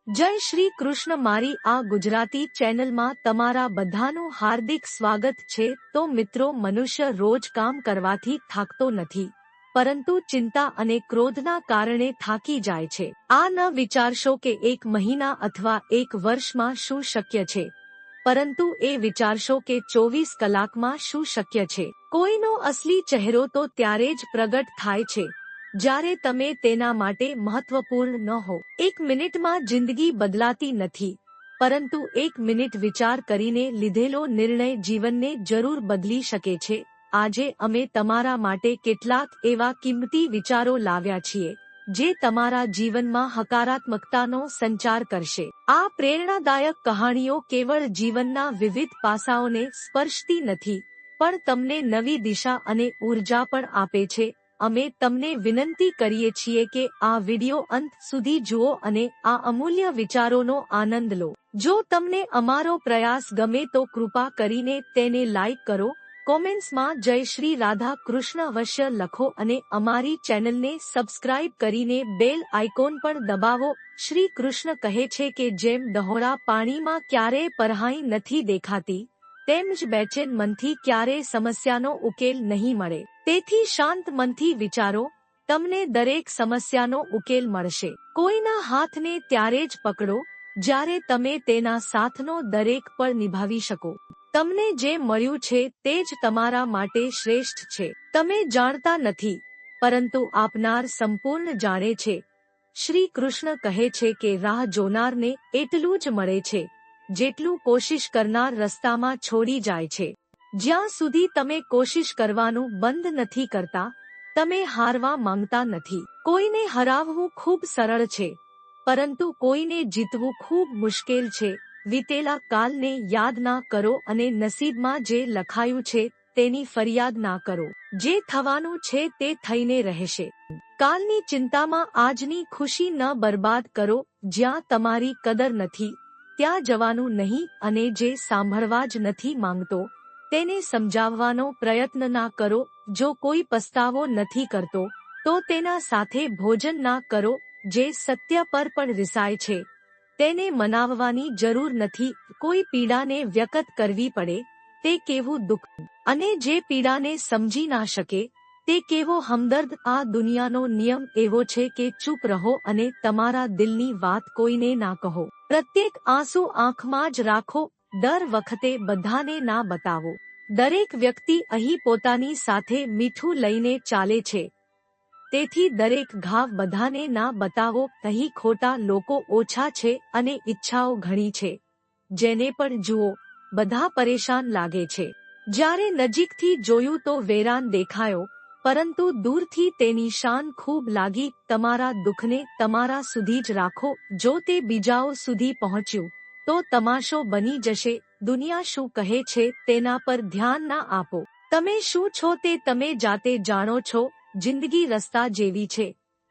જય શ્રી કૃષ્ણ। મારી આ ગુજરાતી ચેનલમાં તમારા બધાનું હાર્દિક સ્વાગત છે। તો મિત્રો, મનુષ્ય રોજ કામ કરવાથી થાકતો નથી, પરંતુ ચિંતા અને ક્રોધના કારણે થાકી જાય છે। આ ન વિચારશો કે એક મહિના અથવા એક વર્ષમાં શું શક્ય છે, પરંતુ એ વિચારશો કે 24 કલાકમાં શું શક્ય છે। કોઈનો અસલી ચહેરો તો ત્યારે જ પ્રગટ થાય છે જ્યારે તમે તેના માટે મહત્વપૂર્ણ ન હો। એક મિનિટમાં જિંદગી બદલાતી નથી, પરંતુ એક મિનિટ વિચાર કરીને લીધેલો નિર્ણય જીવનને જરૂર બદલી શકે છે। આજે અમે તમારા માટે કેટલાક એવા કિંમતી વિચારો લાવ્યા છીએ જે તમારા જીવનમાં હકારાત્મકતાનો સંચાર કરશે। આ પ્રેરણાદાયક કહાણીઓ કેવળ જીવનના વિવિધ પાસાઓને સ્પર્શતી નથી, પણ તમને નવી દિશા અને ઊર્જા પણ આપે છે। અમે તમને વિનંતી કરીએ છીએ કે આ વિડિયો અંત સુધી જુઓ અને આ અમૂલ્ય વિચારોનો આનંદ લો। જો તમને અમારો પ્રયાસ ગમે તો કૃપા કરીને તેને લાઈક કરો, કોમેન્ટ્સમાં જય શ્રી રાધા કૃષ્ણ અવશ્ય લખો અને અમારી ચેનલને સબસ્ક્રાઇબ કરીને બેલ આઇકોન પણ દબાવો। શ્રી કૃષ્ણ કહે છે કે જેમ ડહોળા પાણીમાં ક્યારેય પરહાઈ નથી દેખાતી, તેમ જ બેચેન મનથી ક્યારેય સમસ્યાનો ઉકેલ નહીં મળે। તેથી શાંત મનથી વિચારો, તમને દરેક સમસ્યાનો ઉકેલ મળશે। કોઈના હાથને ત્યારે જ પકડો જ્યારે તમે તેના સાથનો દરેક પળ નિભાવી શકો। તમને જે મળ્યું છે તે જ તમારા માટે શ્રેષ્ઠ છે। તમે જાણતા નથી, પરંતુ આપનાર સંપૂર્ણ જાણે છે। શ્રી કૃષ્ણ કહે છે કે રાહ જોનારને એટલું જ મળે છે જેટલું કોશિશ કરનાર રસ્તામાં છોડી જાય છે। જ્યાં સુધી તમે કોશિશ કરવાનું બંધ નથી કરતા, તમે હારવા માંગતા નથી। કોઈને હરાવવું ખૂબ સરળ છે, પરંતુ કોઈને જીતવું ખૂબ મુશ્કેલ છે। વીતેલા કાલને યાદ ના કરો અને નસીબમાં જે લખાયું છે તેની ફરિયાદ ના કરો। જે થવાનું છે તે થઈને રહેશે। કાલની ચિંતામાં આજની ખુશી ન બરબાદ કરો। જ્યાં તમારી કદર નથી, ત્યાં જવાનું નહીં, અને જે સાંભળવા જ નથી માંગતો તેને સમજાવવાનો પ્રયત્ન ના કરો। જો કોઈ પસ્તાવો નથી કરતો તો તેના સાથે ભોજન ના કરો। જે સત્ય પર પણ રિસાય છે તેને મનાવવાની જરૂર નથી। કોઈ પીડાને વ્યક્ત કરવી પડે તે કેવું દુઃખ, અને જે પીડાને સમજી ના શકે તે કેવો હમદર્દ। આ દુનિયાનો નિયમ એવો છે કે ચૂપ રહો અને તમારા દિલની વાત કોઈને ના કહો। પ્રત્યેક આંસુ આંખમાં જ રાખો। દર વખતે બધાને ના બતાવો। દરેક વ્યક્તિ અહીં પોતાની સાથે મીઠું લઈને ચાલે છે, તેથી દરેક ઘાવ બધાને ના બતાવો। અહીં ખોટા લોકો ઓછા છે અને ઈચ્છાઓ ઘણી છે। જેને પણ જુઓ બધા પરેશાન લાગે છે। જ્યારે નજીકથી જોયું તો વેરાન દેખાયો, પરંતુ દૂરથી તેની શાન ખૂબ લાગી। તમારા દુઃખને તમારા સુધી જ રાખો। જો તે બીજાઓ સુધી પહોંચ્યું તો તમાશો બની જશે। દુનિયા શું કહે છે તેના પર ધ્યાન ના આપો। તમે શું છો તે તમે જાતે જાણો છો। જિંદગી રસ્તા જેવી છે,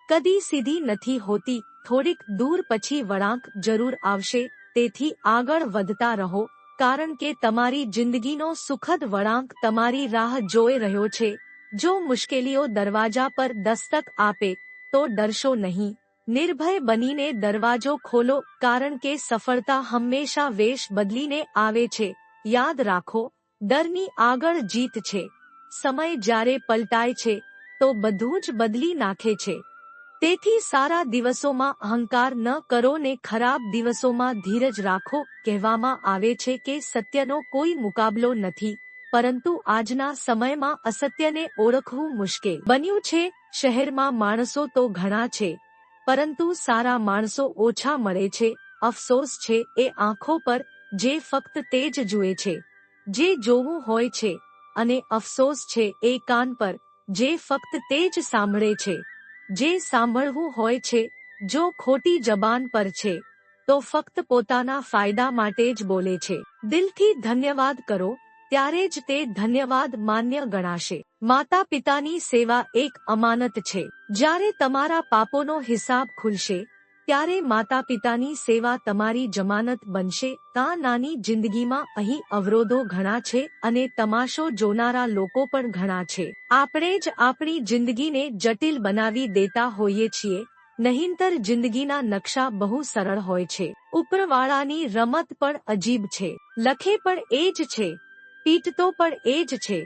કદી સીધી નથી હોતી, થોડીક દૂર પછી વળાંક જરૂર આવશે। તેથી આગળ વધતા રહો, કારણ કે તમારી જિંદગીનો સુખદ વળાંક તમારી રાહ જોઈ રહ્યો છે। જો મુશ્કેલીઓ દરવાજા પર દસ્તક આપે તો ડરશો નહીં, નિર્ભય બનીને દરવાજો ખોલો, કારણ કે સફળતા હંમેશા વેશ બદલીને આવે છે। યાદ રાખો, ડરની આગળ જીત છે। સમય જ્યારે પલટાય છે તો બધું જ બદલી નાખે છે। તેથી સારા દિવસોમાં અહંકાર ન કરો ને ખરાબ દિવસોમાં ધીરજ રાખો। કહેવામાં આવે છે કે સત્યનો કોઈ મુકાબલો નથી, પરંતુ આજના સમયમાં અસત્યને ઓળખવું મુશ્કેલ બન્યું છે। શહેરમાં માણસો તો ઘણા છે, પરંતુ સારા માણસો ઓછા મળે છે। અફસોસ છે એ આંખો પર જે ફક્ત તે જ જુએ છે જે જોવું હોય છે, અને અફસોસ છે એ કાન પર જે ફક્ત તે જ સાંભળે છે જે સાંભળવું હોય છે। જો ખોટી જબાન પર છે તો ફક્ત પોતાના ફાયદા માટે જ બોલે છે। દિલથી ધન્યવાદ કરો, ત્યારે જ તે ધન્યવાદ માન્ય ગણાશે। માતા પિતાની સેવા એક અમાનત છે। જ્યારે તમારા પાપોનો હિસાબ ખુલશે ત્યારે માતા પિતાની સેવા તમારી જમાનત બનશે। આ નાની જિંદગીમાં અહીં અવરોધો ઘણા છે અને તમાશો જોનારા લોકો પણ ઘણા છે। આપણે જ આપણી જિંદગીને જટિલ બનાવી દેતા હોઈએ છીએ। નહીંતર જિંદગીના નકશા બહુ સરળ હોય છે. ઉપરવાળાની રમત પણ અજીબ છે. લખે પણ એ જ છે, પીટતો પણ એ જ છે,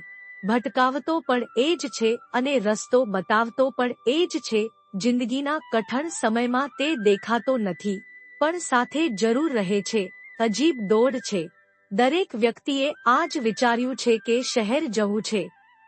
ભટકાવતો પણ એ જ છે અને રસ્તો બતાવતો પણ એ જ છે. જિંદગીના કઠણ સમયમાં તે દેખાતો નથી, પણ સાથે જરૂર રહે છે. અજીબ દોડ છે. દરેક વ્યક્તિએ આ જ વિચાર્યું છે કે શહેર જવું છે,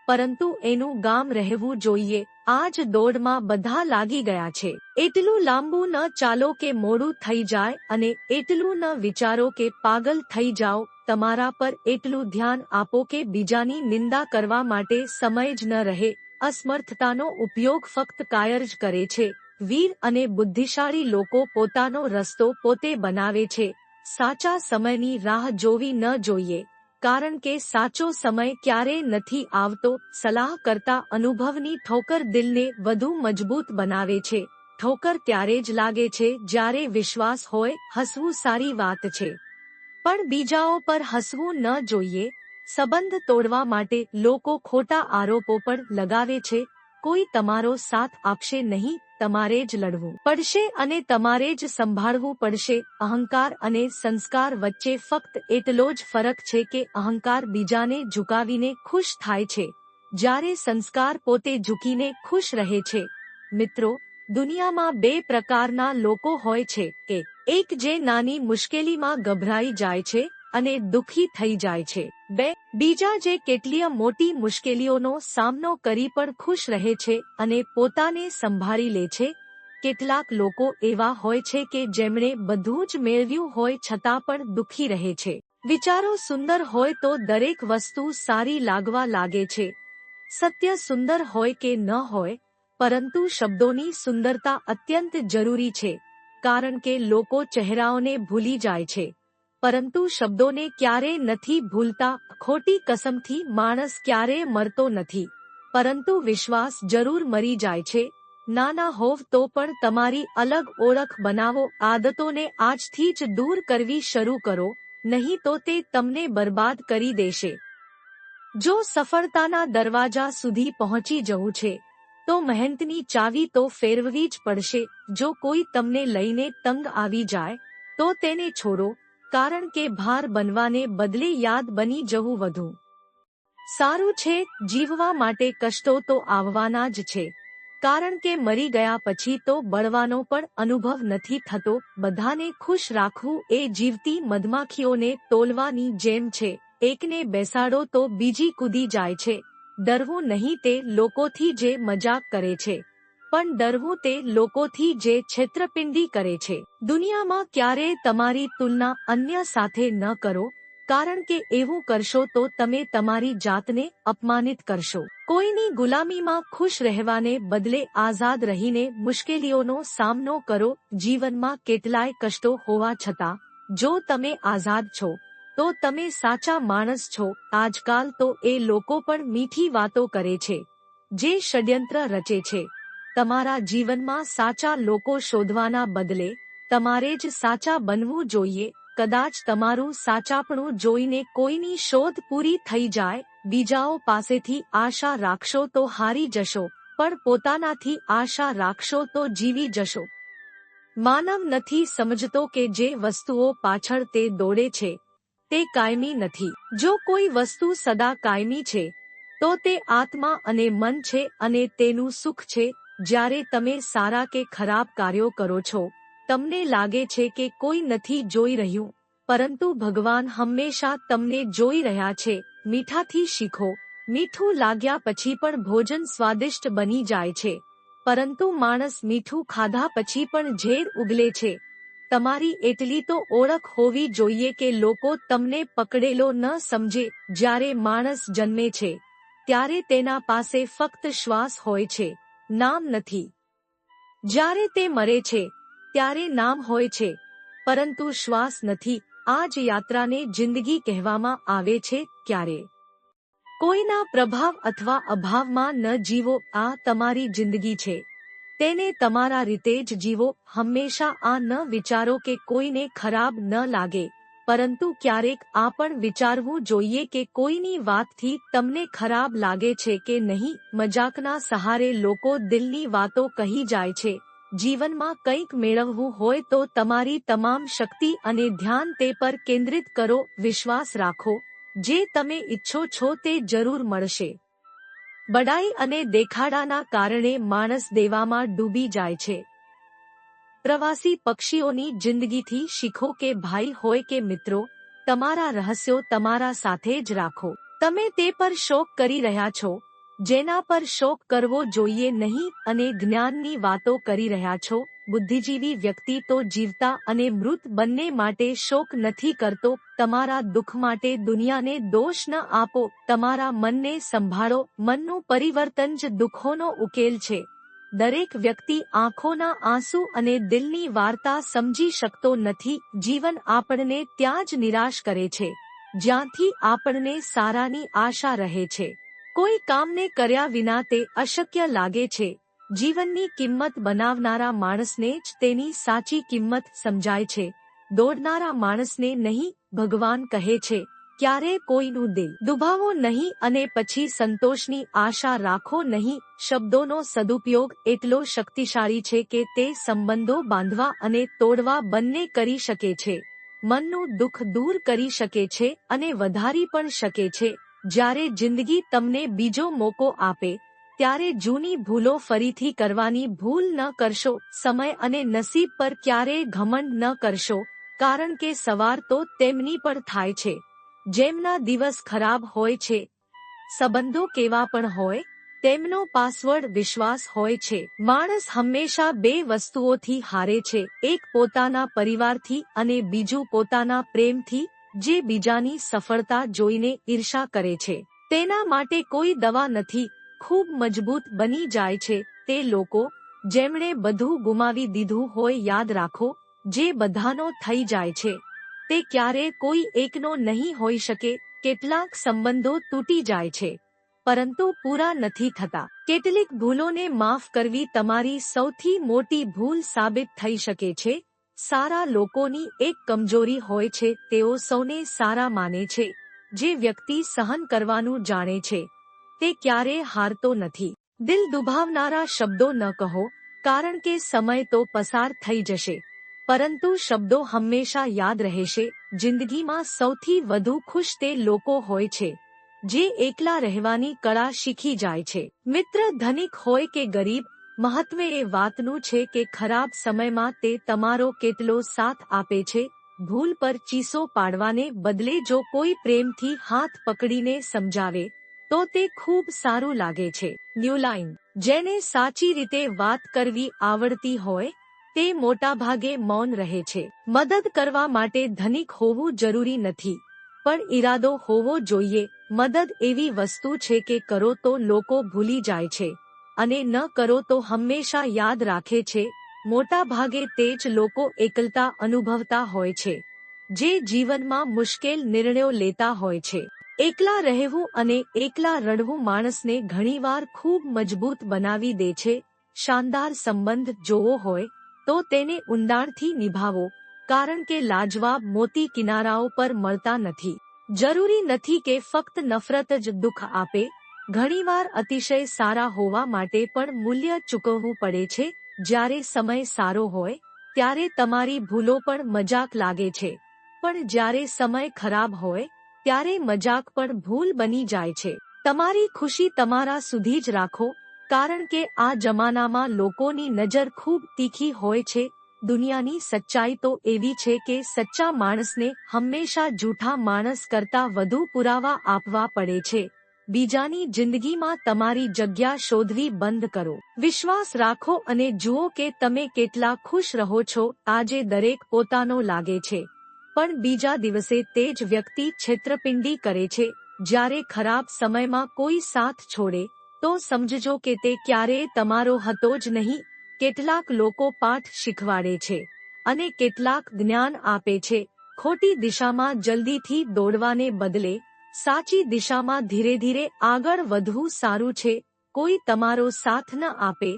પરંતુ એનું ગામ રહેવું જોઈએ. આ જ દોડમાં બધા લાગી ગયા છે. એટલું લાંબુ ન ચાલો કે મોડું થઈ જાય અને એટલું ન વિચારો કે પાગલ થઈ જાઓ. તમારા પર એટલું ધ્યાન આપો કે બીજાની નિંદા કરવા માટે સમય જ ન રહે. અસમર્થતાનો ઉપયોગ ફક્ત કાયર જ કરે છે. વીર અને બુદ્ધિશાળી લોકો પોતાનો રસ્તો પોતે બનાવે છે. સાચા સમયની રાહ જોવી ન જોઈએ, કારણ કે સાચો સમય ક્યારેય નથી આવતો. સલાહ કરતા અનુભવની ઠોકર દિલને વધુ મજબૂત બનાવે છે. ઠોકર ત્યારે જ લાગે છે જ્યારે વિશ્વાસ હોય. હસવું સારી વાત છે, પણ બીજાઓ પર હસવું ન જોઈએ. સંબંધ તોડવા માટે લોકો ખોટા આરોપો પણ લગાવે છે. કોઈ તમારો સાથ આપશે નહીં, તમારે જ લડવું પડશે અને તમારે જ સંભાળવું પડશે. અહંકાર અને સંસ્કાર વચ્ચે ફક્ત એટલો જ ફરક છે કે અહંકાર બીજાને ઝુકાવીને ખુશ થાય છે, જ્યારે સંસ્કાર પોતે ઝૂકીને ખુશ રહે છે. મિત્રો, દુનિયામાં બે પ્રકારના લોકો હોય છે, એક જે નાની મુશ્કેલીમાં ગભરાઈ જાય છે અને દુઃખી થઈ જાય છે. બીજા જે કેટલીય મોટી મુશ્કેલીઓનો સામનો કરી પણ ખુશ રહે છે અને પોતાને સંભાળી લે છે. કેટલાક લોકો એવા હોય છે કે જેમણે બધું જ મેળવ્યું હોય છતાં પણ દુઃખી રહે છે. વિચારો સુંદર હોય તો દરેક વસ્તુ સારી લાગવા લાગે છે. સત્ય સુંદર હોય કે ન હોય, પરંતુ શબ્દોની સુંદરતા અત્યંત જરૂરી છે, કારણ કે લોકો ચહેરાઓને ભૂલી જાય છે, પરંતુ શબ્દોને ક્યારેય નથી ભૂલતા. ખોટી કસમથી માણસ ક્યારેય મરતો નથી, પરંતુ વિશ્વાસ જરૂર મરી જાય છે. નાના હોવ તો પણ તમારી અલગ ઓળખ બનાવો. આદતોને આજથી જ દૂર કરવી શરૂ કરો, નહીં તો તે તમને બરબાદ કરી દેશે. જો સફળતાના દરવાજા સુધી પહોંચી જવું છે, તો મહેનતની ચાવી તો ફેરવવી જ પડશે. જો કોઈ તમને લઈને તંગ આવી જાય, તો તેને છોડો, કારણ કે ભાર બનવાને બદલે યાદ બની જવું વધુ સારું છે. જીવવા માટે કષ્ટો તો આવવાના જ છે, કારણ કે મરી ગયા પછી તો બળવાનો પણ અનુભવ નથી થતો. બધાને ખુશ રાખવું એ જીવતી મધમાખીઓને તોલવાની જેમ છે. એકને બેસાડો તો બીજી કૂદી જાય છે. ડરવું નહીં તે લોકોથી જે મજાક કરે છે, પણ ડરવું તે લોકોથી જે છેતરપિંડી કરે છે. દુનિયામાં ક્યારેય તમારી તુલના અન્ય સાથે ન કરો, કારણ કે એવું કરશો તો તમે તમારી જાતને અપમાનિત કરશો. કોઈની ગુલામીમાં ખુશ રહેવાને બદલે આઝાદ રહીને મુશ્કેલીઓનો સામનો કરો. જીવનમાં કેટલાય કષ્ટો હોવા છતાં જો તમે આઝાદ છો, તો તમે સાચા માણસ છો. આજકાલ તો એ લોકો પણ મીઠી વાતો કરે છે, જે ષડયંત્ર રચે છે. તમારા જીવનમાં સાચા લોકો શોધવાના બદલે તમારે જ સાચા બનવું જોઈએ. કદાચ તમારું સાચાપણું જોઈને કોઈની શોધ પૂરી થઈ જાય. બીજાઓ પાસેથી આશા રાખશો તો હારી જશો, પણ પોતાનાથી આશા રાખશો તો જીવી જશો. માનવ નથી સમજતો કે જે વસ્તુઓ પાછળ તે દોડે છે, તે કાયમી નથી. જો કોઈ વસ્તુ સદા કાયમી છે, તો તે આત્મા અને મન છે અને તેનું સુખ છે. જ્યારે તમે સારા કે ખરાબ કાર્યો કરો છો, તમને લાગે છે કે કોઈ નથી જોઈ રહ્યું, પરંતુ ભગવાન હંમેશા તમને જોઈ રહ્યા છે. મીઠાથી શીખો. મીઠું લાગ્યા પછી પણ ભોજન સ્વાદિષ્ટ બની જાય છે, પરંતુ માણસ મીઠું ખાધા પછી પણ ઝેર ઉગલે છે. તમારી એટલી તો ઓળખ હોવી જોઈએ કે લોકો તમને પકડેલો ન સમજે. જ્યારે માણસ જન્મે છે, ત્યારે તેના પાસે ફક્ત શ્વાસ હોય છે, નામ નથી. જ્યારે તે મરે છે, ત્યારે નામ હોય છે, પરંતુ શ્વાસ નથી. આ જ યાત્રાને જિંદગી કહેવામાં આવે છે. ક્યારે કોઈના પ્રભાવ અથવા અભાવમાં ન જીવો. આ તમારી જિંદગી છે, તેને તમારા રીતે જ જીવો. હંમેશા આ ન વિચારો કે કોઈને ખરાબ ન લાગે, પરંતુ ક્યારેક આ પણ વિચારવું જોઈએ કે કોઈની વાતથી તમને ખરાબ લાગે છે કે નહીં. મજાકના સહારે લોકો દિલની વાતો કહી જાય છે, જીવનમાં કંઈક મેળવવું હોય તો તમારી તમામ શક્તિ અને ધ્યાન તે પર કેન્દ્રિત કરો. વિશ્વાસ રાખો, જે તમે ઈચ્છો છો તે જરૂર મળશે. બડાઈ અને દેખાડાના કારણે માણસ દેવામાં ડૂબી જાય છે. પ્રવાસી પક્ષીઓની જિંદગીથી શીખો કે ભાઈ હોય કે મિત્રો, તમારા રહસ્યો તમારા સાથે જ રાખો. તમે તે પર શોક કરી રહ્યા છો જેના પર શોક કરવો જોઈએ નહીં, અને જ્ઞાનની વાતો કરી રહ્યા છો. બુદ્ધિજીવી વ્યક્તિ તો જીવતા અને મૃત બંને માટે શોક નથી કરતો. તમારા દુઃખ માટે દુનિયાને દોષ ન આપો. તમારા મનને સંભાળો. મનનું પરિવર્તન જ દુઃખોનો ઉકેલ છે. દરેક વ્યક્તિ આંખોના આંસુ અને દિલની વાર્તા સમજી શકતો નથી. જીવન આપણને ત્યાં જ નિરાશ કરે છે જ્યાંથી આપણને સારાની આશા રહે છે. કોઈ કામને કર્યા વિના તે અશક્ય લાગે છે. જીવનની કિંમત બનાવનારા માણસને જ તેની સાચી કિંમત સમજાય છે. દોડનારા માણસને નહીં. ભગવાન કહે છે, ક્યારે કોઈનું દિલ દુભાવો નહીં અને પછી સંતોષની આશા રાખો નહીં. શબ્દોનો સદુપયોગ એટલો શક્તિશાળી છે કે તે સંબંધો બાંધવા અને તોડવા બંને કરી શકે છે. મનનું દુઃખ દૂર કરી શકે છે અને વધારી પણ શકે છે. જ્યારે જિંદગી તમને બીજો મોકો આપે ત્યારે જૂની ભૂલો ફરીથી કરવાની ભૂલ ન કરશો. સમય અને નસીબ પર ક્યારેય ઘમંડ ન કરશો, કારણ કે સવાર તો તેમની પર થાય છે જેમના દિવસ ખરાબ હોય છે. સંબંધો કેવા પણ હોય, તેમનો પાસવર્ડ વિશ્વાસ હોય છે. માણસ હંમેશા બે વસ્તુઓથી હારે છે, એક પોતાના પરિવારથી અને બીજું પોતાના પ્રેમથી. જે બીજાની સફળતા જોઈને ઈર્ષા કરે છે તેના માટે કોઈ દવા નથી. ખૂબ મજબૂત બની જાય છે તે લોકો જેમણે બધું ગુમાવી દીધું હોય. યાદ રાખો, જે બધાનો થઈ જાય છે તે ક્યારે કોઈ એકનો નહીં હોઈ શકે. કેટલાક સંબંધો તૂટી જાય છે પરંતુ પૂરા નથી થતા. કેટલીક ભૂલોને માફ કરવી તમારી સૌથી મોટી ભૂલ સાબિત થઈ શકે છે. સારા લોકોની એક કમજોરી હોય છે, તેઓ સૌને સારા માને છે. જે વ્યક્તિ સહન કરવાનું જાણે છે તે ક્યારેય હારતો નથી. દિલ દુભાવનારા શબ્દો ન કહો, કારણ કે સમય તો પસાર થઈ જશે, પરંતુ શબ્દો હંમેશા યાદ રહેશે. જિંદગીમાં સૌથી વધુ ખુશ તે લોકો હોય છે જે એકલા રહેવાની કળા શીખી જાય છે. મિત્ર ધનિક હોય કે ગરીબ, મહત્વ એ વાતનું છે કે ખરાબ સમયમાં તે તમારો કેટલો સાથ આપે છે. ભૂલ પર ચીસો પાડવાને બદલે જો કોઈ પ્રેમથી હાથ પકડીને સમજાવે તો તે ખૂબ સારું લાગે છે. ન્યૂ લાઇન: જેને સાચી રીતે વાત કરવી આવડતી હોય તે મોટાભાગે મૌન રહે છે. મદદ કરવા માટે ધનિક હોવું જરૂરી નથી, પણ ઈરાદો હોવો જોઈએ. મદદ એવી વસ્તુ છે કે કરો તો લોકો ભૂલી જાય છે અને ન કરો તો હંમેશા યાદ રાખે છે. મોટાભાગે તે જ લોકો એકલતા અનુભવતા હોય છે જે જીવનમાં મુશ્કેલ નિર્ણયો લેતા હોય છે. એકલા રહેવું અને એકલા રડવું માણસને ઘણીવાર ખૂબ મજબૂત બનાવી દે છે. શાનદાર સંબંધ જોવો હોય તો તેને ઊંડાણથી નિભાવો, કારણ કે લાજવાબ મોતી કિનારાઓ પર મળતા નથી. જરૂરી નથી કે ફક્ત નફરત જ દુઃખ આપે. ઘણીવાર અતિશય સારા હોવા માટે પણ મૂલ્ય ચૂકવવું પડે છે. જ્યારે સમય સારો હોય ત્યારે તમારી ભૂલો પણ મજાક લાગે છે, પણ જ્યારે સમય ખરાબ હોય ત્યારે મજાક પણ ભૂલ બની જાય છે. તમારી ખુશી તમારા સુધી જ રાખો, કારણ કે આ જમાનામાં લોકોની નજર ખૂબ તીખી હોય છે. દુનિયાની સચ્ચાઈ તો એવી છે કે સચ્ચા માણસને હંમેશા જૂઠા માણસ કરતાં વધુ પુરાવા આપવા પડે છે. બીજાની જિંદગીમાં તમારી જગ્યા શોધવી બંધ કરો. વિશ્વાસ રાખો અને જુઓ કે તમે કેટલા ખુશ રહો છો. આજે દરેક પોતાનો લાગે છે, પણ બીજા દિવસે તે જ વ્યક્તિ છેતરપિંડી કરે છે. જ્યારે ખરાબ સમયમાં કોઈ સાથ છોડે તો સમજજો કે તે ક્યારેય તમારો હતો જ નહીં. કેટલાક લોકો પાઠ શીખવાડે છે અને કેટલાક જ્ઞાન આપે છે. ખોટી દિશામાં જલ્દીથી દોડવાને બદલે સાચી દિશામાં ધીરે ધીરે આગળ વધવું સારું છે. કોઈ તમારો સાથ ન આપે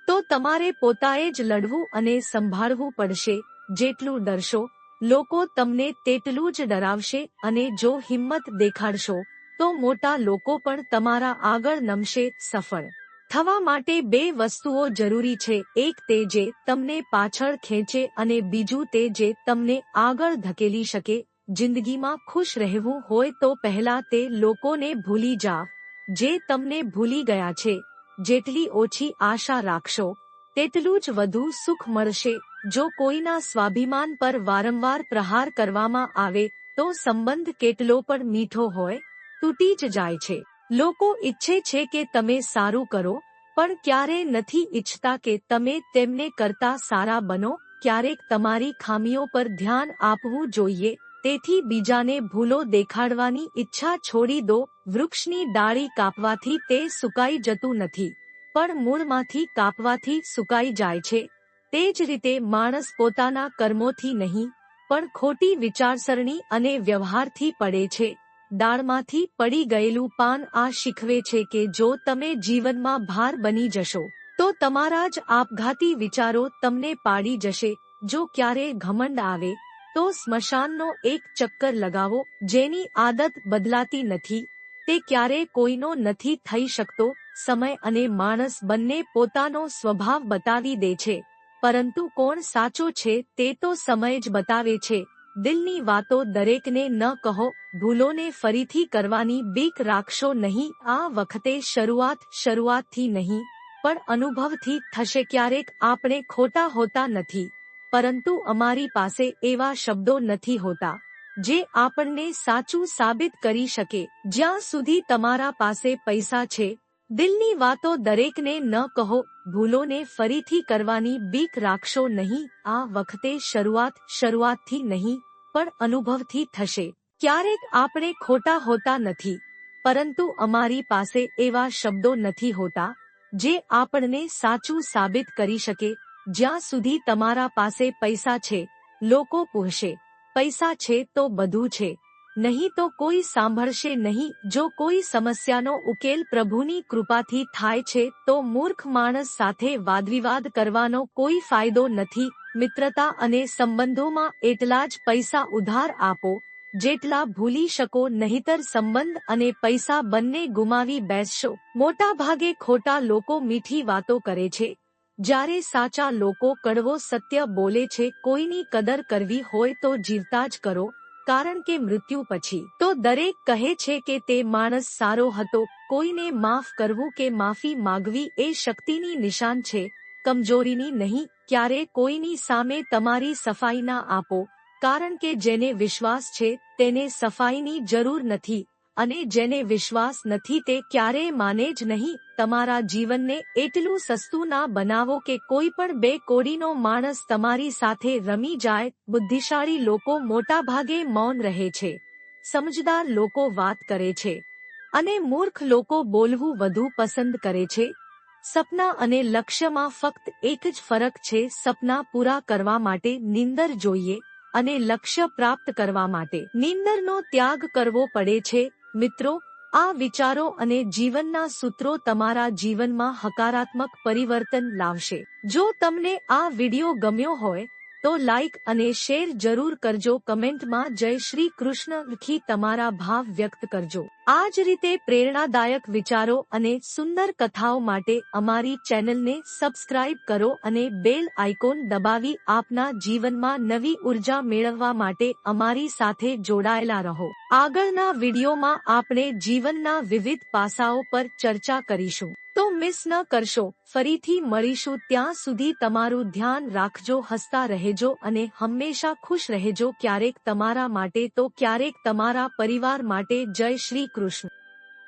તો તમારે પોતાએ જ લડવું અને સંભાળવું પડશે. જેટલું ડરશો લોકો તમને તેટલું જ ડરાવશે, અને જો હિંમત દેખાડશો તો મોટા લોકો પણ તમારા આગળ નમશે. સફળ થવા માટે બે વસ્તુઓ જરૂરી છે, એક તે જે તમને પાછળ ખેંચે અને બીજું તે જે તમને આગળ ધકેલી શકે. જિંદગીમાં ખુશ રહેવું હોય તો પહેલા તે લોકોને ભૂલી જાવ જે તમને ભૂલી ગયા છે. જેટલી ઓછી આશા રાખશો તેટલું જ વધુ સુખ મળશે. જો કોઈના સ્વાભિમાન પર વારંવાર પ્રહાર કરવામાં આવે તો સંબંધ કેટલો પણ મીઠો હોય તૂટી જ જાય છે. લોકો ઈચ્છે છે કે તમે સારું કરો, પણ ક્યારે નથી ઈચ્છતા કે તમે તેમને કરતા સારા બનો. ક્યારેક તમારી ખામીઓ પર ધ્યાન આપવું જોઈએ. તેથી બીજાને ભૂલો દેખાડવાની ઈચ્છા છોડી દો. વૃક્ષની ડાળી કાપવાથી તે સુકાઈ જતું નથી, પણ મૂળમાંથી કાપવાથી સુકાઈ જાય છે. તે જ રીતે માણસ પોતાના કર્મોથી નહીં, પણ ખોટી વિચારસરણી અને વ્યવહારથી પડે છે. ડાળમાંથી પડી ગયેલું પાન આ શીખવે છે કે જો તમે જીવનમાં ભાર બની જશો તો તમારા જ આપઘાતી વિચારો તમને પાડી જશે. જો ક્યારે ઘમંડ આવે તો સ્મશાનનો એક ચક્કર લગાવો. જેની આદત બદલાતી નથી તે ક્યારે કોઈનો નથી થઈ શકતો. સમય અને માણસ બંને પોતાનો સ્વભાવ બતાવી દે છે, પરંતુ કોણ સાચો છે તે તો સમય જ બતાવે છે. દિલની વાતો દરેકને ન કહો. ભૂલોને ફરીથી કરવાની બીક રાખશો નહીં. આ વખતે શરૂઆતથી નહીં, પણ અનુભવથી થશે. ક્યારેક આપણે ખોટા હોતા નથી, પરંતુ અમારી પાસે એવા શબ્દો નથી હોતા જે આપણને સાચું સાબિત કરી શકે. જ્યાં સુધી તમારા પાસે પૈસા છે, દિલની વાતો દરેકને ન કહો. ભૂલોને ફરીથી કરવાની બીક રાખશો નહીં. આ વખતે શરૂઆતથી નહીં, પણ અનુભવથી થશે. ક્યારેક આપણે ખોટા હોતા નથી, પરંતુ અમારી પાસે એવા શબ્દો નથી હોતા જે આપણને સાચું સાબિત કરી શકે. જ્યાં સુધી તમારા પાસે પૈસા છે, લોકો પૂછશે, પૈસા છે તો બધું છે, નહીં તો કોઈ સાંભળશે નહીં. જો કોઈ સમસ્યાનો ઉકેલ પ્રભુની કૃપાથી થાય છે તો મૂર્ખ માણસ સાથે વાદવિવાદ કરવાનો કોઈ ફાયદો નથી. મિત્રતા અને સંબંધોમાં એટલા જ પૈસા ઉધાર આપો જેટલા ભૂલી શકો, નહીતર સંબંધ અને પૈસા બંને ગુમાવી બેસશો. મોટા ભાગે ખોટા લોકો મીઠી વાતો કરે છે, જ્યારે સાચા લોકો કડવો સત્ય બોલે છે. કોઈની કદર કરવી હોય તો જીવતા જ કરો, કારણ કે મૃત્યુ પછી તો દરેક કહે છે કે તે માણસ સારો હતો. કોઈને માફ કરવું કે માફી માંગવી એ શક્તિની નિશાન છે, કમજોરીની નહીં. ક્યારે કોઈની સામે તમારી સફાઈ ના આપો, કારણ કે જેને વિશ્વાસ છે તેને સફાઈની જરૂર નથી, અને જેને વિશ્વાસ નથી તે ક્યારેય માને જ નહીં. તમારા જીવનને એટલું સસ્તું ના બનાવો કે કોઈ પણ બે કોડીનો માણસ તમારી સાથે રમી જાય. બુદ્ધિશાળી લોકો મોટા ભાગે મૌન રહે છે, સમજદાર લોકો વાત કરે છે, અને મૂર્ખ લોકો બોલવું વધુ પસંદ કરે છે. સપના અને લક્ષ્યમાં ફક્ત એક જ ફરક છે. સપના પૂરા કરવા માટે નીંદર જોઈએ અને લક્ષ્ય પ્રાપ્ત કરવા માટે નીંદરનો ત્યાગ કરવો પડે છે. મિત્રો, આ વિચારો અને જીવનના સૂત્રો તમારા જીવનમાં હકારાત્મક પરિવર્તન લાવશે. જો તમને આ વિડિયો ગમ્યો હોય તો લાઈક અને શેર જરૂર કરજો. કમેન્ટમાં જય શ્રી કૃષ્ણ લખી તમારા ભાવ વ્યક્ત કરજો. આ જ રીતે પ્રેરણાદાયક વિચારો અને સુંદર કથાઓ માટે અમારી ચેનલને સબસ્ક્રાઇબ કરો અને બેલ આઇકોન દબાવી આપના જીવનમાં નવી ઉર્જા મેળવવા માટે અમારી સાથે જોડાયેલા રહો. આગળના વિડીયોમાં આપણે જીવનના વિવિધ પાસાઓ પર ચર્ચા કરીશું, તો મિસ ન કરશો. ફરીથી મળીશું, ત્યાં સુધી તમારું ધ્યાન રાખજો, હસતા રહેજો અને હંમેશા ખુશ રહેજો. ક્યારેક તમારા માટે તો ક્યારેક તમારા પરિવાર માટે. જય શ્રી કૃષ્ણ.